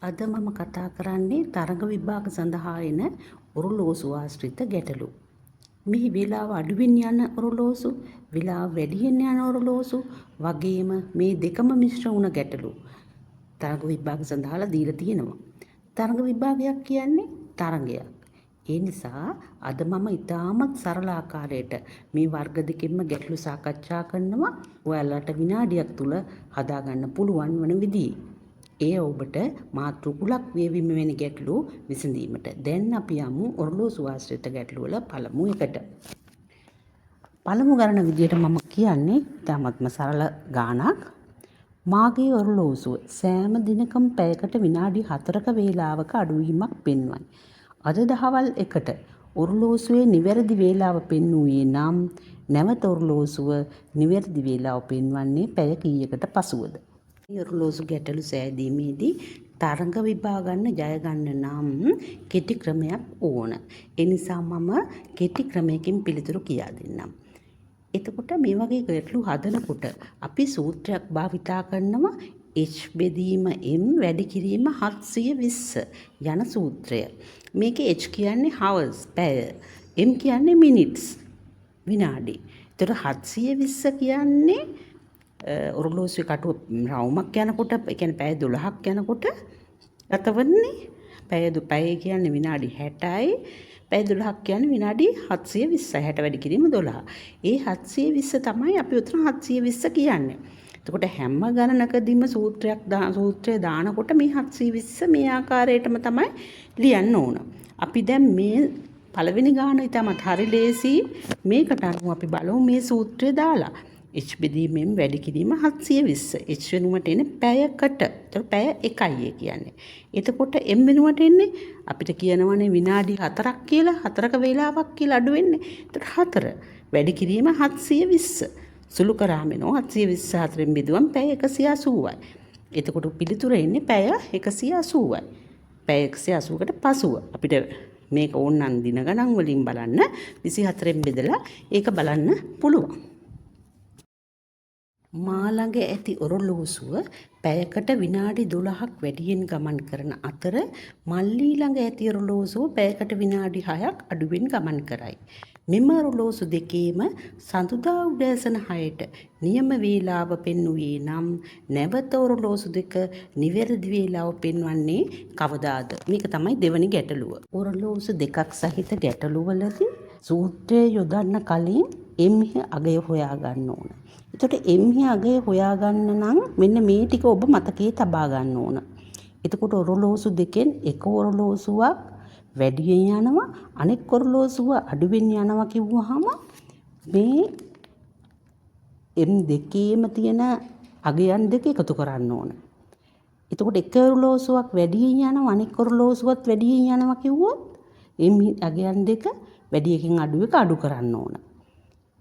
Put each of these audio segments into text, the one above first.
අද මම කතා කරන්නේ තරඟ විභාග සඳහා එන ඔරලෝසු ආශ්‍රිත ගැටලු. මේ වේලාව අඩුවෙන් යන ඔරලෝසු, වේලාව වැඩියෙන් යන ඔරලෝසු වගේම මේ දෙකම මිශ්‍ර වුණ ගැටලු තරඟ විභාග සඳහාලා දීලා තියෙනවා. තරඟ විභාගයක් කියන්නේ තරඟයක්. ඒ නිසා අද මම ඉතාමත් සරල ආකාරයට මේ වර්ග දෙකෙන්ම ගැටලු සාකච්ඡා කරනවා. ඔයාලට විනාඩියක් තුල හදාගන්න පුළුවන් වන විදිහේ. ඒ ඔබට මාතෘකුලක් වේවිම වෙන ගැටලු විසඳීමට. දැන් අපි යමු ඔරලෝසු ආශ්‍රිත ගැටලු වල පළමු එකට. පළමු ගණන විදියට මම කියන්නේ ඉතාමත්ම සරල ගානක්. මාගේ ඔරලෝසුව සෑම දිනකම පැයකට විනාඩි 4ක වේලාවක අඩුවීමක් පෙන්වයි. අද දහවල් එකට ඔරලෝසුවේ නිවැරදි වේලාව පෙන්වුවේ නම් නැවත ඔරලෝසුව නිවැරදි වේලාව පෙන්වන්නේ පැය කීයකට පසුවද? ඔරලෝසු ගැටලු සෑදීමේදී තරඟ විභාගන්න ජය ගන්න නම් කෙටි ක්‍රමයක් ඕන. ඒ නිසා මම කෙටි ක්‍රමයකින් පිළිතුරු කියා දෙන්නම්. එතකොට මේ වගේ ගැටලු හදනකොට අපි සූත්‍රයක් භාවිතා කරනවා h බෙදීම m වැඩි කිරීම 720 යන සූත්‍රය. මේකේ h කියන්නේ hours පැය, m කියන්නේ minutes විනාඩි. එතකොට 720 කියන්නේ ඔරලෝසුවේ කටුව රවුමක් යනකොට, ඒ කියන්නේ පැය 12ක් යනකොට ගතවන්නේ පැය කියන්නේ විනාඩි 60යි, පැය 12ක් කියන්නේ විනාඩි 720යි. 60 වැඩි කිරීම 12. ඒ 720 තමයි අපි උතන 720 කියන්නේ. එතකොට හැම ගණනකදීම සූත්‍රය දානකොට මේ 720 මේ ආකාරයටම තමයි ලියන්න ඕන. අපි දැන් මේ පළවෙනි ගාන ඉතාමත් හරි ලේසි. මේකට අනුව අපි බලමු මේ සූත්‍රය දාලා. h බෙදීමෙන් වැඩි කිරීම 720. h වෙනුවට එන්නේ පැයකට. ඒතකොට පැය 1යි කියන්නේ. එතකොට m වෙනුවට එන්නේ අපිට කියනවනේ විනාඩි 4ක් කියලා, 4ක වේලාවක් කියලා අඩු වෙන්නේ. ඒතකොට 4 වැඩි කිරීම 720. සුළු කරාම එනවා 724න් බෙදුවම පැය 180යි. එතකොට පිළිතුර එන්නේ පැය 180යි. පැය 180කට පසුව අපිට මේක ඕනනම් දින ගණන් වලින් බලන්න 24න් බෙදලා ඒක බලන්න පුළුවන්. මා ළඟ ඇති ඔරලෝසුව පැයකට විනාඩි 12ක් වැඩියෙන් ගමන් කරන අතර මල්ලී ළඟ ඇති ඔරලෝසුව පැයකට විනාඩි 6ක් අඩුවෙන් ගමන් කරයි. මෙම ඔරලෝසු දෙකේම සඳුදා උදෑසන 6ට නියම වේලාව පෙන්වුවේ නම් නැවත ඔරලෝසු දෙක නිවැරදි වේලාව පෙන්වන්නේ කවදාද? මේක තමයි දෙවැනි ගැටලුව. ඔරලෝසු දෙකක් සහිත ගැටලුවලදී සූත්‍රය යොදන්න කලින් එම්හි අගය හොයා ගන්න ඕන. එතකොට එම්හි අගය හොයාගන්න නම් මෙන්න මේ ටික ඔබ මතකයේ තබා ගන්න ඕන. එතකොට ඔරලෝසු දෙකෙන් එක ඔරලෝසුවක් වැඩියෙන් යනවා, අනෙක් ඔරලෝසුව අඩුවෙන් යනවා කිව්වහම මේ එම් දෙකේම තියෙන අගයන් දෙක එකතු කරන්න ඕන. එතකොට එක ඔරලෝසුවක් වැඩියෙන් යනවා, අනෙක් ඔරලෝසුවත් වැඩියෙන් යනවා කිව්වොත් එම් අගයන් දෙක වැඩි එකෙන් අඩු එක අඩු කරන්න ඕන.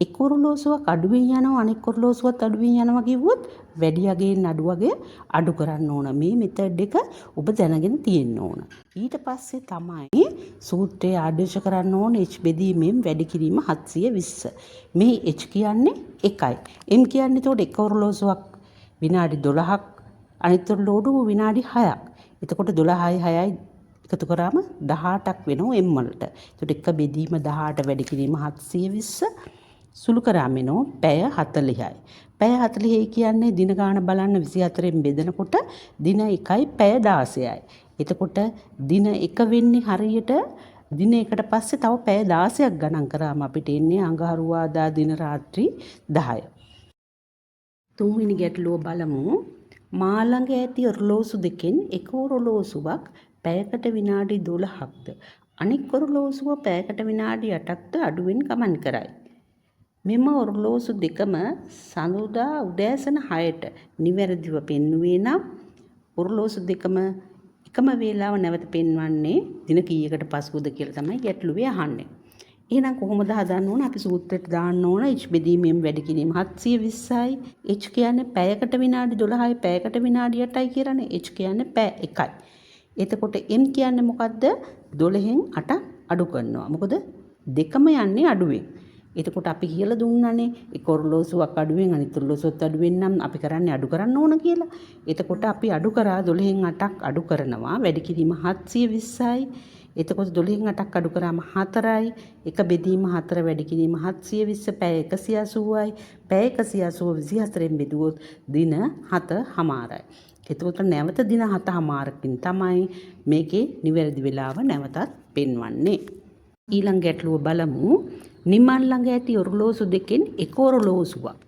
එක් ඔරලෝසුවක් අඩුවෙන් යනවා, අනෙක් ඔරලෝසුවත් අඩුවෙන් යනවා කිව්වොත් වැඩි අගයෙන් අඩු අගය අඩු කරන්න ඕන. මේ මෙතඩ් එක ඔබ දැනගෙන තියෙන්න ඕන. ඊට පස්සේ තමයි සූත්‍රය ආදේශ කරන්න ඕන h බෙදීමෙන් වැඩි කිරීම 720. මේ h කියන්නේ 1යි. m කියන්නේ එතකොට එක ඔරලෝසුවක් විනාඩි 12ක්, අනිත් ඔරලෝසුව විනාඩි 6ක්. එතකොට 12යි 6යි එකතු කරාම 18ක් වෙනවා m වලට. එතකොට එක බෙදීම 18 වැඩි කිරීම 720 සුළු කරාම එනවා පැය 40යි. පැය 40යි කියන්නේ දින ගාන බලන්න 24න් බෙදනකොට දින 1යි පැය 16යි. එතකොට දින 1 වෙන්නේ හරියට දින 1ට පස්සේ තව පැය 16ක් ගණන් කරාම අපිට එන්නේ අඟහරුවාදා දින රාත්‍රී 10යි. තුන්වෙනි ගැටලුව බලමු. මා ළඟ ඇති ඔරලෝසු දෙකෙන් එක ඔරලෝසුවක් පැයකට විනාඩි 12ක්ද, අනෙක් ඔරලෝසුව පැයකට විනාඩි 8ක්ද අඩුවෙන් ගමන් කරයි. මෙම ඔරලෝසු දෙකම සඳුදා උදෑසන 6ට නිවැරදිව පෙන්වුවේ නම් ඔරලෝසු දෙකම එකම වේලාව නැවත පෙන්වන්නේ දින කීයකට පසුවද කියලා තමයි ගැටලුවේ අහන්නේ. එහෙනම් කොහොමද හදන්න ඕන? අපි සූත්‍රයට දාන්න ඕන h බෙදීමෙන් වැඩි කිරීම 720යි. h කියන්නේ පැයකට විනාඩි 12යි, පැයකට විනාඩි 8යි කියලානේ. h කියන්නේ පැය 1යි. එතකොට m කියන්නේ මොකද්ද? 12න් 8 අඩු කරනවා. මොකද දෙකම යන්නේ අඩුවෙන්. එතකොට අපි කියලා දුන්නානේ එක ඔරලෝසුවක් අඩුවෙන් අනිත් ඔරලෝසුවත් අඩුවෙන් නම් අපි කරන්නේ අඩු කරන්න ඕන කියලා. එතකොට අපි අඩු කරා 12න් 8ක් අඩු කරනවා. වැඩි කිරීම 720යි. එතකොට 12න් 8ක් අඩු කරාම 4යි. එක බෙදීම 4 වැඩි කිරීම 720 පැය 180යි. පැය 180 24න් බෙදුවොත් දින 7:00මාරයි. එතකොට නැවත දින 7:00මාරකින් තමයි මේකේ නිවැරදි වෙලාව නැවතත් පෙන්වන්නේ. ඊළඟ ගැටලුව බලමු. නිමල් ළඟ ඇති ඔරලෝසු දෙකෙන් එක ඔරලෝසුවක්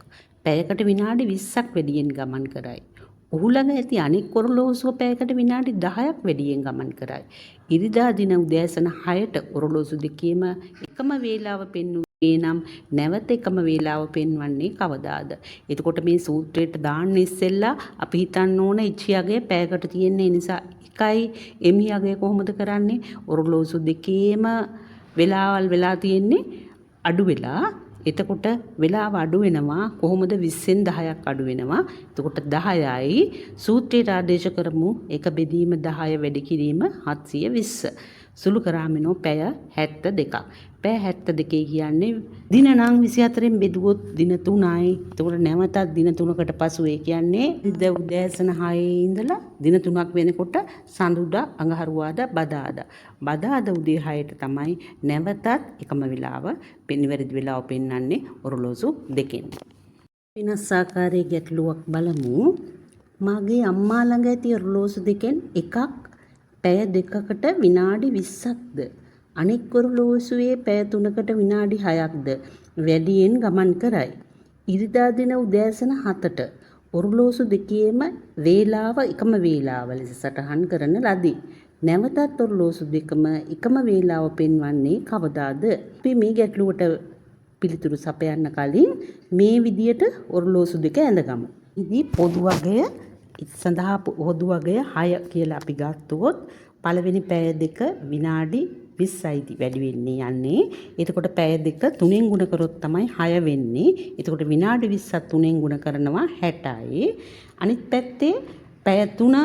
පැයකට විනාඩි 20ක් වැඩියෙන් ගමන් කරයි. ඔහු ළඟ ඇති අනෙක් ඔරලෝසුව පැයකට විනාඩි 10ක් වැඩියෙන් ගමන් කරයි. ඉරිදා දින උදෑසන 6ට ඔරලෝසු දෙකේම එකම වේලාව පෙන්වුවේ නම් නැවත එකම වේලාව පෙන්වන්නේ කවදාද? එතකොට මේ සූත්‍රයට දාන්න ඉස්සෙල්ලා අපි හිතන්න ඕන ඉච්ඡියගේ පැයකට තියෙන නිසා 1යි එමියගේ කොහොමද කරන්නේ? ඔරලෝසු දෙකේම වෙලාවල් වෙලා තියෙන්නේ අඩු වෙලා. එතකොට වෙලාව අඩු වෙනවා කොහොමද 20න් 10ක් අඩු වෙනවා. එතකොට 10යි සූත්‍රයට ආදේශ කරමු එක බෙදීම 10 වැඩි කිරීම 720. සුළු කරාමිනෝ පැය 72ක්. පැය 72 කියන්නේ දින නම් 24න් බෙදුවොත් දින 3යි. එතකොට නැවතත් දින 3කට පසු ඒ කියන්නේ උදෑසන 6 ඉඳලා දින 3ක් වෙනකොට සඳුදා අඟහරුවාදා බදාදා. බදාදා උදේ 6ට තමයි නැවතත් එකම වෙලාව නිවැරදි වෙලාව පෙන්වන්නේ ඔරලෝසු දෙකෙන්. වෙනස් ආකාරයේ ගැටලුවක් බලමු. මගේ අම්මා ළඟ ඇති ඔරලෝසු දෙකෙන් එකක් පැය 2කට විනාඩි 20ක්ද අනෙක් ඔරලෝසුවේ පැය 3කට විනාඩි 6ක්ද වැඩියෙන් ගමන් කරයි. ඉරිදා දින උදෑසන 7ට ඔරලෝසු දෙකේම වේලාව එකම වේලාව ලෙස සටහන් කරන ලදී. නැවතත් ඔරලෝසු දෙකම එකම වේලාව පෙන්වන්නේ කවදාද? අපි මේ ගැටලුවට පිළිතුරු සපයන්න කලින් මේ විදියට ඔරලෝසු දෙක ඇඳගමු. ඉතින් පොදු වගය සඳහා පොදු වගය 6 කියලා අපි ගත්තොත් පළවෙනි පැය 2 විනාඩි 20යි වැඩි වෙන්නේ යන්නේ. එතකොට පැය 2 3ෙන් ගුණ කරොත් තමයි 6 වෙන්නේ. එතකොට විනාඩි 20ක් 3ෙන් ගුණ කරනවා 60යි. අනිත් පැත්තේ පැය 3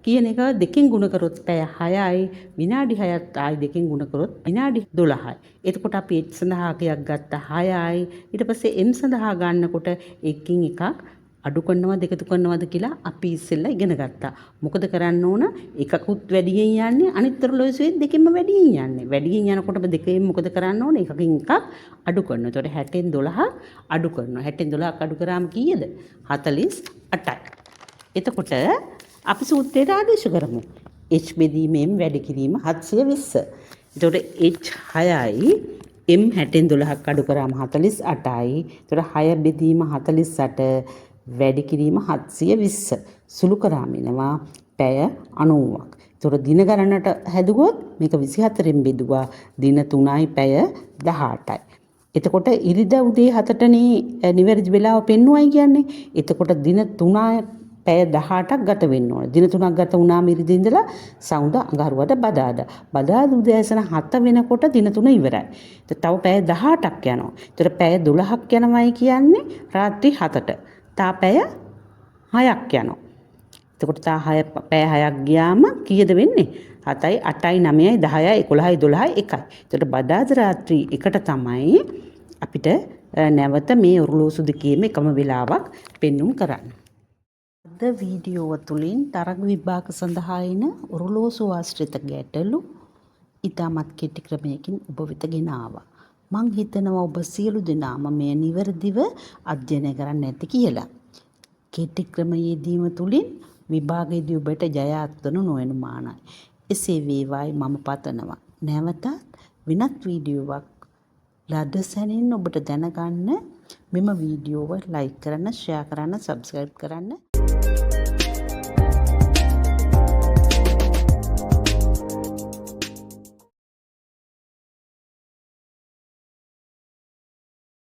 කියන එක 2කින් ගුණ කරොත් පැය 6යි. විනාඩි 6ත් ආයි 2කින් ගුණ කරොත් විනාඩි 12යි. එතකොට අපි h සඳහා එකක් ගත්ත 6යි. ඊට පස්සේ m සඳහා ගන්නකොට එකකින් එකක් අඩු කරනවද එකතු කරනවද කියලා අපි ඉස්සෙල්ලා ඉගෙන ගත්තා. මොකද කරන්න ඕන? එකකුත් වැඩියෙන් යන්නේ අනිත් ඔරලෝසුවේ දෙකෙන්ම වැඩියෙන් යන්නේ. වැඩියෙන් යනකොටම දෙකෙන් මොකද කරන්න ඕන? එකකින් එකක් අඩු කරනවා. ඒතකොට 60න් 12 අඩු කරනවා. 60න් 12ක් අඩු කරාම කීයද? 48යි. එතකොට අපි සූත්‍රයට ආදේශ කරමු. h බෙදීම m වැඩි කිරීම 720. එතකොට h 6යි m 60න් 12ක් අඩු කරාම 48යි. එතකොට 6 බෙදීම 48 වැඩි කිරීම 720. සුළු කරාම එනවා පැය 90ක්. එතකොට දින ගණනට හැදුවොත් මේක 24න් බෙදුවා දින 3යි පැය 18යි. එතකොට ඉරිදා උදේ 7ටනේ නිවැරදි වෙලාව පෙන්වුවයි කියන්නේ. එතකොට දින 3 පැය 18ක් ගත වෙන්න ඕන. දින 3ක් ගත වුණාම ඉරිදා ඉඳලා සවුදා අඟහරුවාදා බදාදා. බදාදා උදෑසන 7 වෙනකොට දින 3 ඉවරයි. තව පැය 18ක් යනවා. එතකොට පැය 12ක් යනවායි කියන්නේ රාත්‍රී 7ට. තා පැය 6ක් යනවා. එතකොට තා 6 පැය 6ක් ගියාම කීයද වෙන්නේ? 7යි 8යි 9යි 10යි 11යි 12යි 1යි. එතකොට බදාද රාත්‍රී 1ට තමයි අපිට නැවත මේ ඔරලෝසු දෙකේම එකම වෙලාවක් පෙන්වුම් කරන්න. අද වීඩියෝව තුලින් තරඟ විභාග සඳහා එන ඔරලෝසු ආශ්‍රිත ගැටලු ඉතාමත් කෙටි ක්‍රමයකින් ඔබ වෙත ගෙන ආවා. මං හිතනවා ඔබ සියලු දෙනාම මෙය නිවැරදිව අධ්‍යයනය කරන්න ඇති කියලා. කෙටි ක්‍රමයේදීම තුලින් විභාගයේදී ඔබට ජය අත්වනු නොවනුමානයි. එසේ වේවායි මම පතනවා. නැවතත් වෙනත් වීඩියෝවක් ලද සැනින් ඔබට දැනගන්න මෙම වීඩියෝව ලයික් කරන්න, ෂෙයා කරන්න, සබ්ස්ක්‍රයිබ් කරන්න.